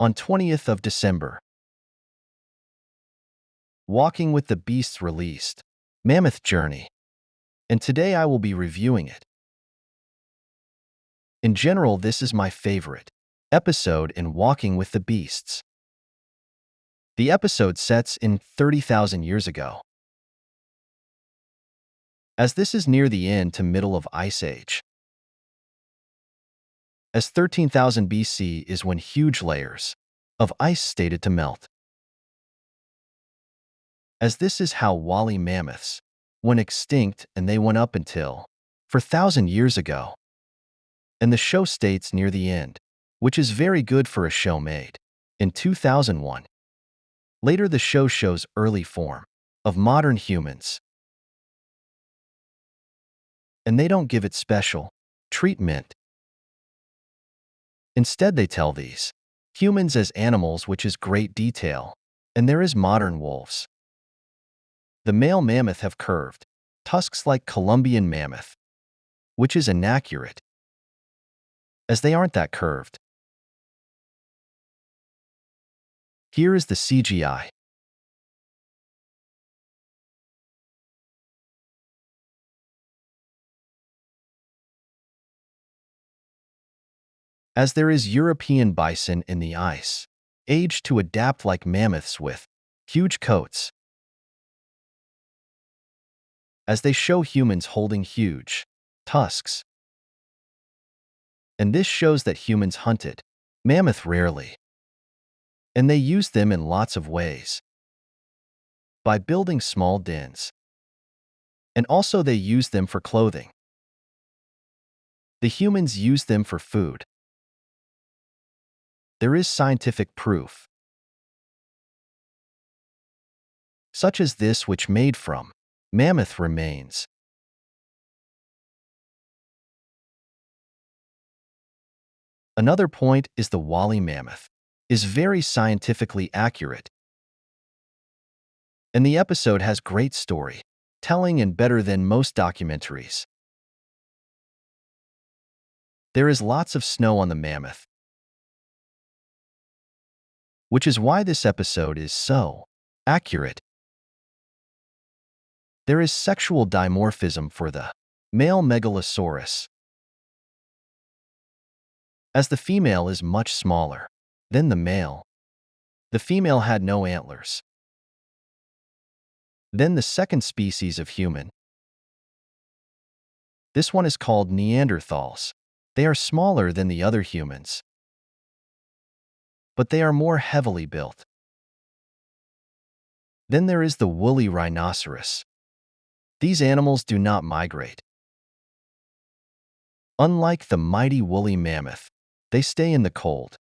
on 20th of December. Walking with the Beasts released, Mammoth Journey, and today I will be reviewing it. In general, this is my favorite episode in Walking with the Beasts. The episode sets in 30,000 years ago. As this is near the end to middle of Ice Age. As 13,000 BC is when huge layers of ice started to melt. As this is how woolly mammoths went extinct and they went up until 4,000 years ago. And the show states near the end, which is very good for a show made in 2001. Later the show shows early form of modern humans. And they don't give it special treatment. Instead they tell these humans as animals, which is great detail. And there is modern wolves. The male mammoth have curved tusks like Colombian mammoth, which is inaccurate, as they aren't that curved. Here is the CGI. As there is European bison in the ice age to adapt like mammoths with huge coats. As they show humans holding huge tusks. And this shows that humans hunted mammoth rarely. And they used them in lots of ways. By building small dens. And also they used them for clothing. The humans used them for food. There is scientific proof, such as this which made from mammoth remains. Another point is the woolly mammoth is very scientifically accurate. And the episode has great story telling and better than most documentaries. There is lots of snow on the mammoth, which is why this episode is so accurate. There is sexual dimorphism for the male megalosaurus, as the female is much smaller than the male. The female had no antlers. Then the second species of human. This one is called Neanderthals. They are smaller than the other humans, but they are more heavily built. Then there is the woolly rhinoceros. These animals do not migrate. Unlike the mighty woolly mammoth, they stay in the cold.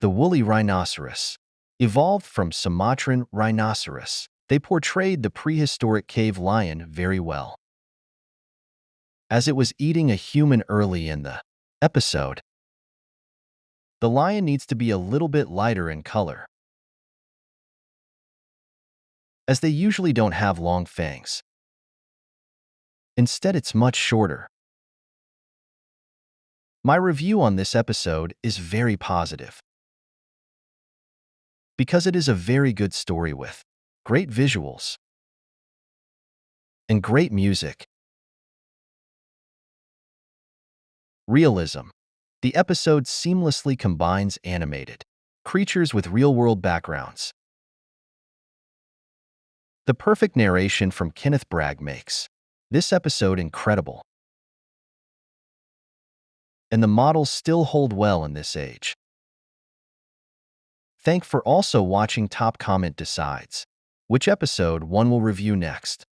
The woolly rhinoceros evolved from Sumatran rhinoceros. They portrayed the prehistoric cave lion very well, as it was eating a human early in the episode. The lion needs to be a little bit lighter in color, as they usually don't have long fangs. Instead, it's much shorter. My review on this episode is very positive, because it is a very good story with great visuals and great music. Realism. The episode seamlessly combines animated creatures with real-world backgrounds. The perfect narration from Kenneth Bragg makes this episode incredible. And the models still hold well in this age. Thank for also watching. Top comment decides which episode one will review next.